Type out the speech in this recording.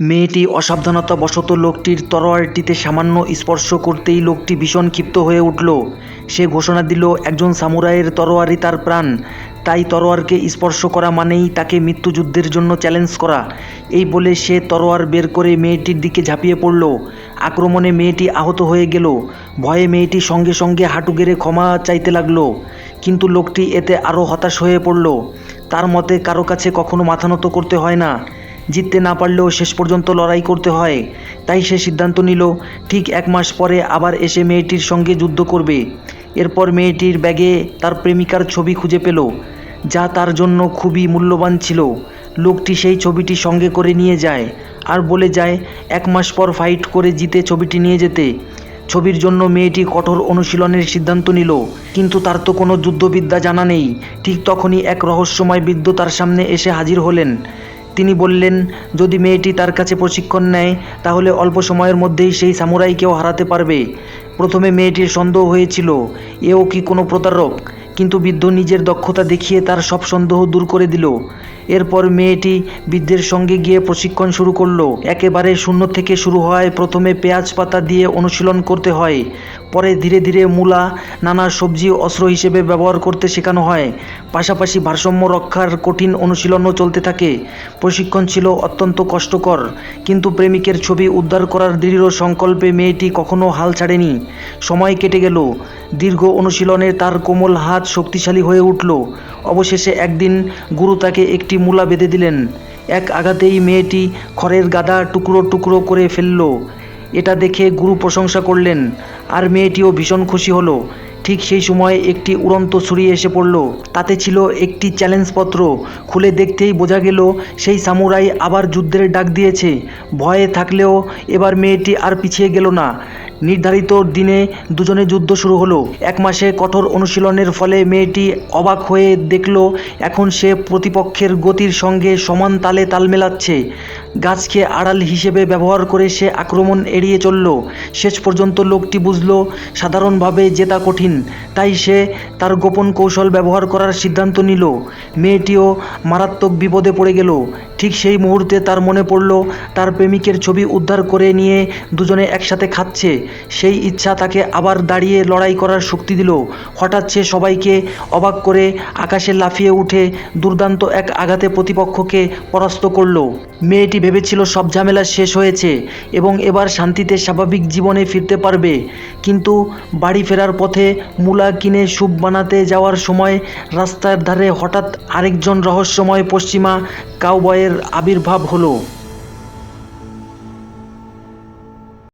মেয়েটি অসাবধানতাবশত লোকটির তরোয়ারটিতে সামান্য স্পর্শ করতেই লোকটি ভীষণ ক্ষিপ্ত হয়ে উঠল। সে ঘোষণা দিল, একজন সামুরাইয়ের তরোয়ারই তার প্রাণ, তাই তরোয়ারকে স্পর্শ করা মানেই তাকে মৃত্যুযুদ্ধের জন্য চ্যালেঞ্জ করা। এই বলে সে তরোয়ার বের করে মেয়েটির দিকে ঝাঁপিয়ে পড়ল। আক্রমণে মেয়েটি আহত হয়ে গেল। ভয়ে মেয়েটি সঙ্গে সঙ্গে হাঁটু গেড়ে ক্ষমা চাইতে লাগলো, কিন্তু লোকটি এতে আরও হতাশ হয়ে পড়ল। তার মতে কারো কাছে কখনো মাথা নত করতে হয় না, জিততে না পারলেও শেষ পর্যন্ত লড়াই করতে হয়। তাই সে সিদ্ধান্ত নিল ঠিক 1 মাস পরে আবার এসে মেয়েটির সঙ্গে যুদ্ধ করবে। এরপর মেয়েটির ব্যাগে তার প্রেমিকার ছবি খুঁজে পেল, যা তার জন্য খুবই মূল্যবান ছিল। লোকটি সেই ছবিটি সঙ্গে করে নিয়ে যায় আর বলে যায় 1 মাস পর ফাইট করে জিতে ছবিটি নিয়ে যেতে। ছবির জন্য মেয়েটি কঠোর অনুশীলনের সিদ্ধান্ত নিল, কিন্তু তার তো কোনো যুদ্ধবিদ্যা জানা নেই। ঠিক তখনই এক রহস্যময় বৃদ্ধ তার সামনে এসে হাজির হলেন। তিনি বললেন, যদি মেয়েটি তার কাছে প্রশিক্ষণ নেয় তাহলে অল্প সময়ের মধ্যেই সেই সামুরাইকেও হারাতে পারবে। প্রথমে মেয়েটির সন্দেহ হয়েছিল, এও কি কোনো প্রতারক, কিন্তু বৃদ্ধ নিজের দক্ষতা দেখিয়ে তার সব সন্দেহ দূর করে দিল। এরপর মেয়েটি বৃদ্ধের সঙ্গে গিয়ে প্রশিক্ষণ শুরু করলো। একেবারে শূন্য থেকে শুরু হওয়ায় প্রথমে পেঁয়াজ পাতা দিয়ে অনুশীলন করতে হয়, পরে ধীরে ধীরে মূলা, নানা সবজি অস্ত্র হিসেবে ব্যবহার করতে শেখানো হয়। পাশাপাশি ভারসাম্য রক্ষার কঠিন অনুশীলনও চলতে থাকে। প্রশিক্ষণ ছিল অত্যন্ত কষ্টকর, কিন্তু প্রেমিকের ছবি উদ্ধার করার দৃঢ় সংকল্পে মেয়েটি কখনো হাল ছাড়েনি। সময় কেটে গেল, দীর্ঘ অনুশীলনে তার কোমল হাত শক্তিশালী হয়ে উঠল। অবশেষে একদিন গুরু তাকে একটি মূলা বেঁধে দিলেন। এক আঘাতেই মেয়েটি খড়ের গাদা টুকরো টুকরো করে ফেলল। এটা দেখে গুরু প্রশংসা করলেন, আর মেয়েটিও ভীষণ খুশি হলো। ঠিক সেই সময় একটি উড়ন্ত ছুরি এসে পড়ল। তাতে ছিল একটি চ্যালেঞ্জপত্র। খুলে দেখতেই বোঝা গেল সেই সামুরাই আবার যুদ্ধের ডাক দিয়েছে। ভয়ে থাকলেও এবার মেয়েটি আর পিছিয়ে গেল না। নির্ধারিত দিনে দুজনে যুদ্ধ শুরু হলো। 1 মাসে কঠোর অনুশীলনের ফলে মেয়েটি অবাক হয়ে দেখল এখন সে প্রতিপক্ষের গতির সঙ্গে সমান তালে তাল মেলাচ্ছে। গাছকে আড়াল হিসেবে ব্যবহার করে সে আক্রমণ এড়িয়ে চলল। শেষ পর্যন্ত লোকটি বুঝল সাধারণভাবে জেতা কঠিন, তাই সে তার গোপন কৌশল ব্যবহার করার সিদ্ধান্ত নিল। মেয়েটিও মারাত্মক বিপদে পড়ে গেল। ঠিক সেই মুহূর্তে তার মনে পড়ল তার প্রেমিকের ছবি উদ্ধার করে নিয়ে দুজনে একসাথে খাচ্ছে। সেই ইচ্ছা তাকে আবার দাঁড়িয়ে লড়াই করার শক্তি দিল। হঠাৎ সে সবাইকে অবাক করে আকাশে লাফিয়ে উঠে দুর্দান্ত এক আঘাতে প্রতিপক্ষকে পরাস্ত করল। মেয়েটি ভেবেছিল সব ঝামেলা শেষ হয়েছে এবং এবার শান্তিতে স্বাভাবিক জীবনে ফিরতে পারবে, কিন্তু বাড়ি ফেরার পথে মূলা কিনে স্যুপ বানাতে যাওয়ার সময় রাস্তার ধারে হঠাৎ আরেকজন রহস্যময় পশ্চিমা কাউবয়ের আবির্ভাব হলো।